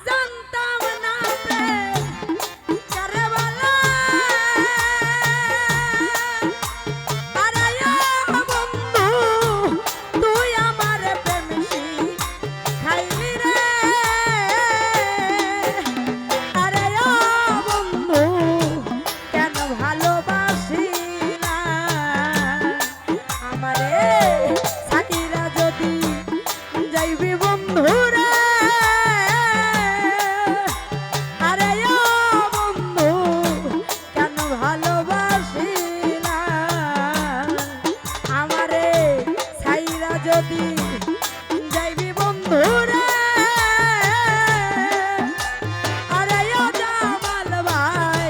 জানতাম না প্রেম কারে বলে আরে ও বন্ধু তুই আমার প্রেম শিখাইলি রে আরে ও বন্ধু কেন ভালোবাসিলা আমারে সাকিরা যদি যাইবি বন্ধু রে আরে ও বন্ধু কেন ভালোবাসিলা আমারে সাইরা যদি যাইবি বন্ধু রে আরে ও জামাল ভাই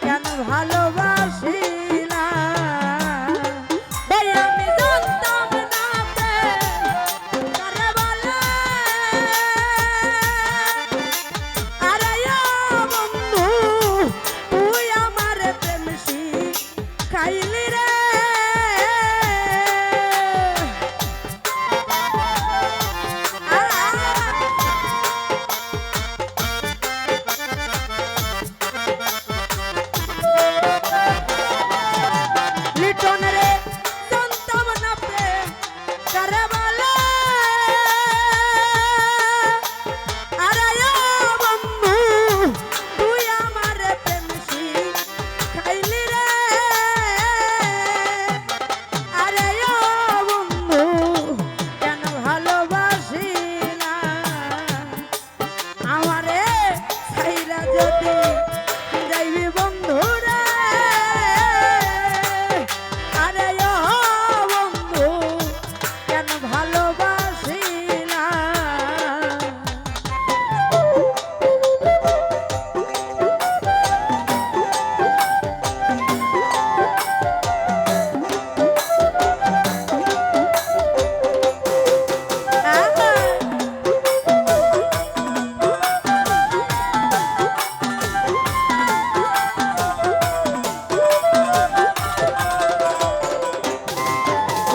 কেন ভালোবাসিলা ভাই আমি জানতাম না প্রেম কারে বলে আরে ও বন্ধু তুই আমার প্রেম শিখাইলি রে লিটন রে জানতাম না প্রেম কারে বলে আরে ও বন্ধু তুই আমার প্রেম শিখাইলি রে আরে ও বন্ধু কেন ভালোবাসিলা আমারে ছাইরা যদি যাইবি বন্ধু রে আরে ও বন্ধু কেন ভালোবাসিলা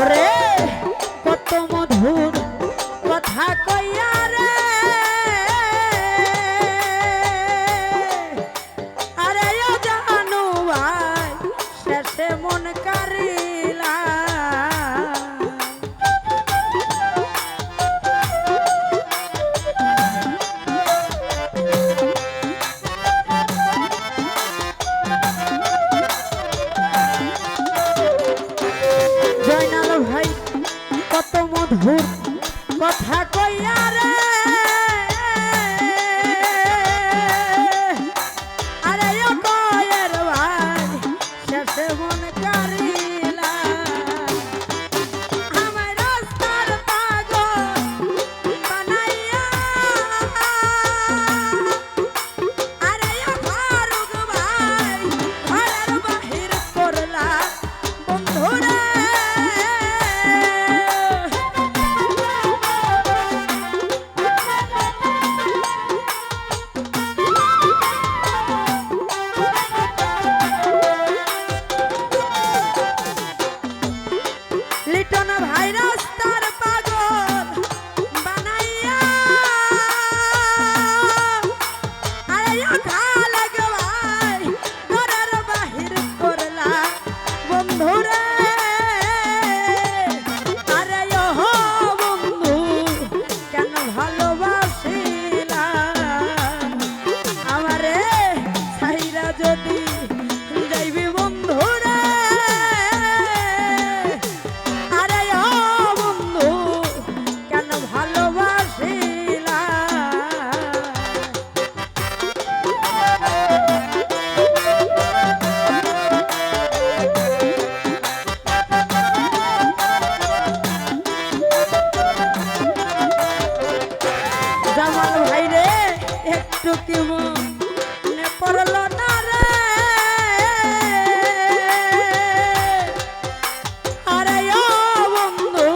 রে কত মধুর কথা কইয়া রে আরে ও জানু ভাই শেষে মন কারিলা জয়নাল ভাই কত মধুর কথা কইয়া রে আরে ও কয়ের ভাই শেষে মন কারিলা আমার রাস্তার পাগল বানাইয়া আরে ও ফারুক ভাই ঘরের বাহির করলা বন্ধু রে লিটন ভাই রাস্তার পাগল বানাইয়া আরে ও খালেক ভাই ঘরের বাহির করলা বন্ধু রে আরে ও বন্ধু কেন ভালোবাসিলা আমারে ছাইরা যদি যাইবি বন্ধু রে আরে ও বন্ধু কেন ভালোবাসিলা জামাল ভাই রে একটু কি মনে পড়লো না রে আরে ও বন্ধু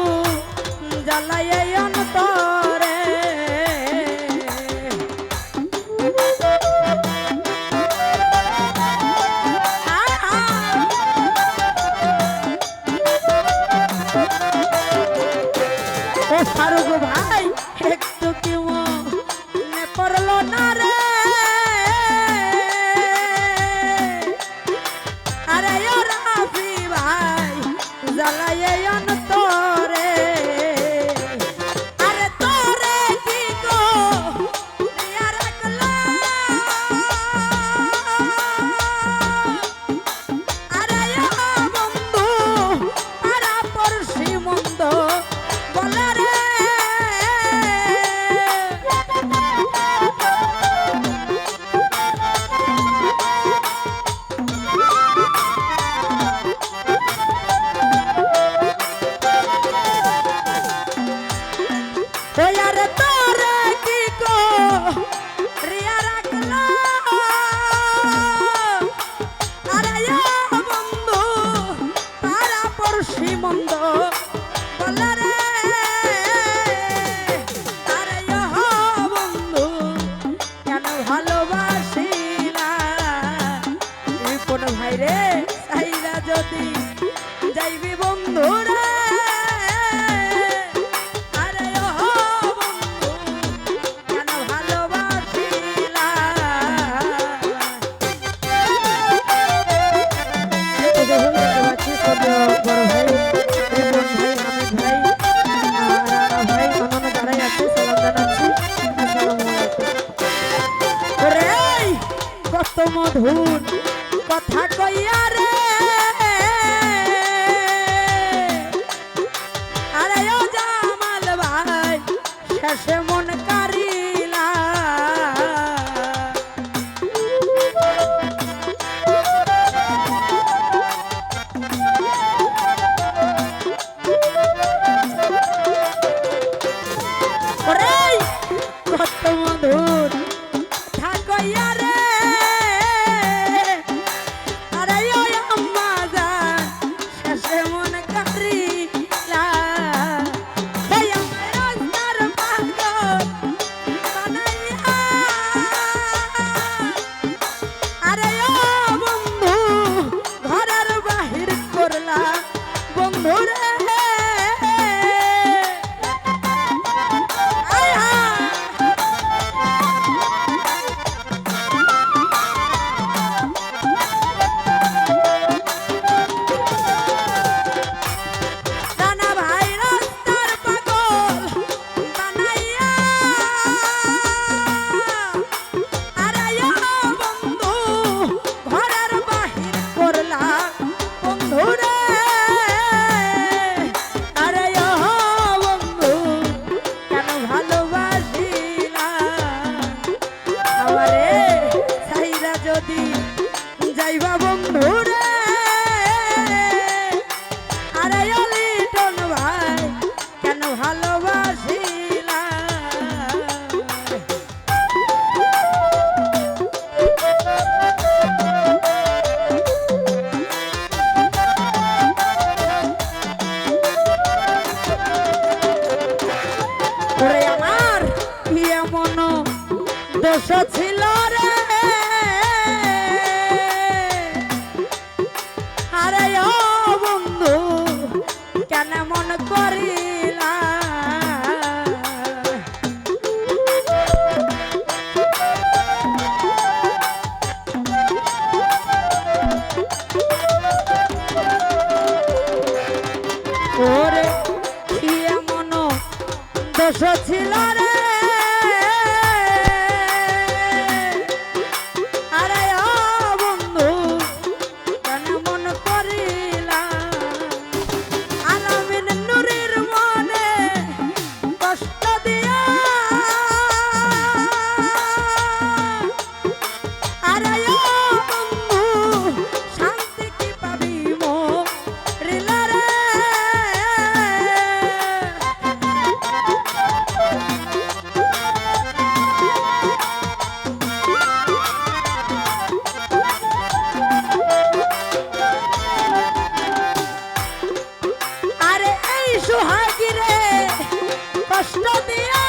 জ্বালাই অন্তরে ও ফারুক ভাই একটু কি মনে পড়লো না জানাচ্ছি আসসালামু আলাইকুম। ওরে কত মধুর কথা কইয়া রে, আরে ও জামাল ভাই শেষে মন কারিলা। ওরে কত মধুর কথা কইয়া রে, আরে ও আম্মা জান শেষে মন কারিলা। ভাই আমার রাস্তার পাগল বানাইয়া, আরে ও বন্ধু ঘরের বাহির করলা বন্ধু রে। যাইবা বন্ধুরে, আরে ও লিটন ভাই কেন ভালোবাসিলা। ওরে আমার এমন দোষ ছিল রে, আরে ও বন্ধু কেন মন করিলা। ওরে কি এমন দোষ ছিল রে, আরে ও বন্ধু কেন মন করিলা। আলামিন নূরের মনে কষ্ট দিয়া, আরে ও বন্ধু শান্তি কি পাবি মরিলা রে। আরে এই সোহাগীরে কষ্ট দিয়া,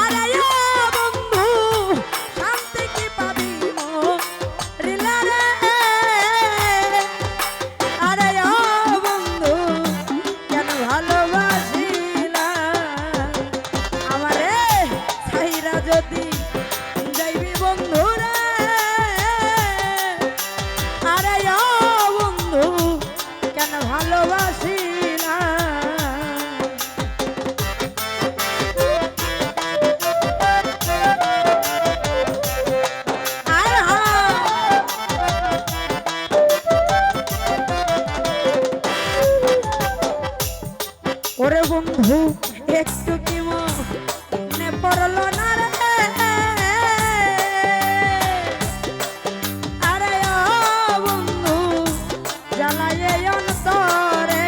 আরে ও বন্ধু শান্তি কি পাবি মরিলা রে। আরে ও বন্ধু কেন ভালোবাসিলা। আমারে ছাইরা যদি যাইবি বন্ধু রে, আরে ও বন্ধু কেন ভালোবাসিলা। আয় হায় ওরে বন্ধু একটু কি মনে পড়লো না রে, আরে ও বন্ধু জ্বালায়ে অন্তরে।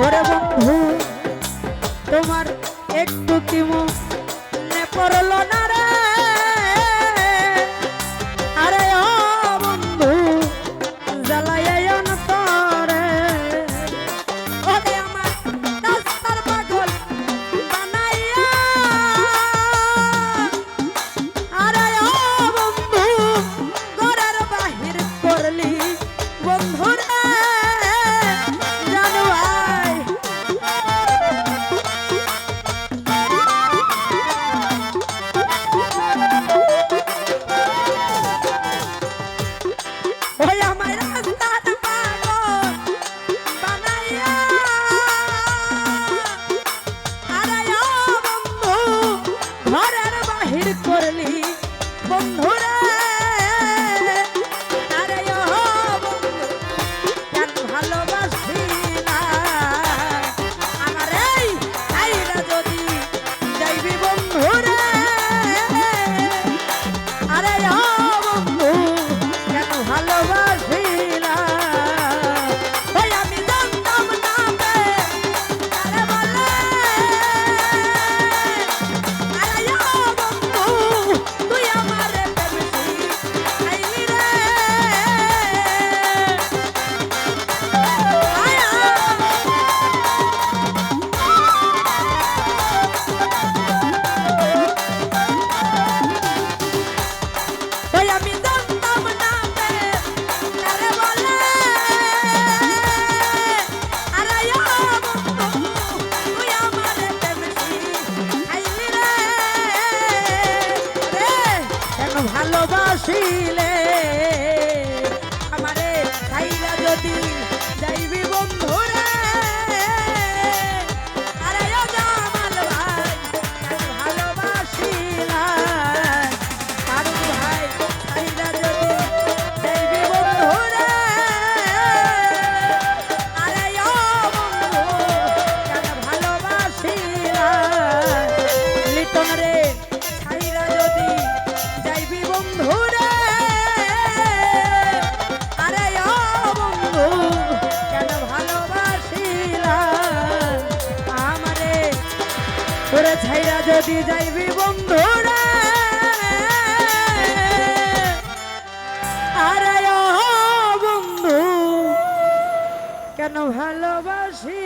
ওরে বন্ধু তোমার একটু কি মনে পড়লো না রে, আরে ও ভিড় করলি বন্ধুরা আরে ও বন্ধু কেন ভালোবাসি না আমার এই আইরা যদি যাইবি বন্ধুরা আরে ও বন্ধু কেন ভালোবাসি না ভাই আমি জানতাম না আরে বলে আরে ও বন্ধু তুই আমারে প্রেমসি আইলি রে আয়া ভাই আমি জানতাম না আরে বলে আরে ও বন্ধু তুই আমারে প্রেমসি আইলি রে রে কেন ভালোবাসিলে আমারে ছাইরা যদি যাইবি বন্ধু রে আরে ও জামাল ভাই কেন ভালোবাসিলা কারণ ভাই ছাইরা যদি যাইবি বন্ধু রে আরে ও বন্ধু কেন ভালোবাসিলা লিটন রে ছাইরা যদি যাইবি বন্ধু রে আরে ও বন্ধু কেন ভালোবাসিলা আমারে তোরে ছাইরা যদি যাইবি বন্ধু রে আরে ও বন্ধু কেন ভালোবাসি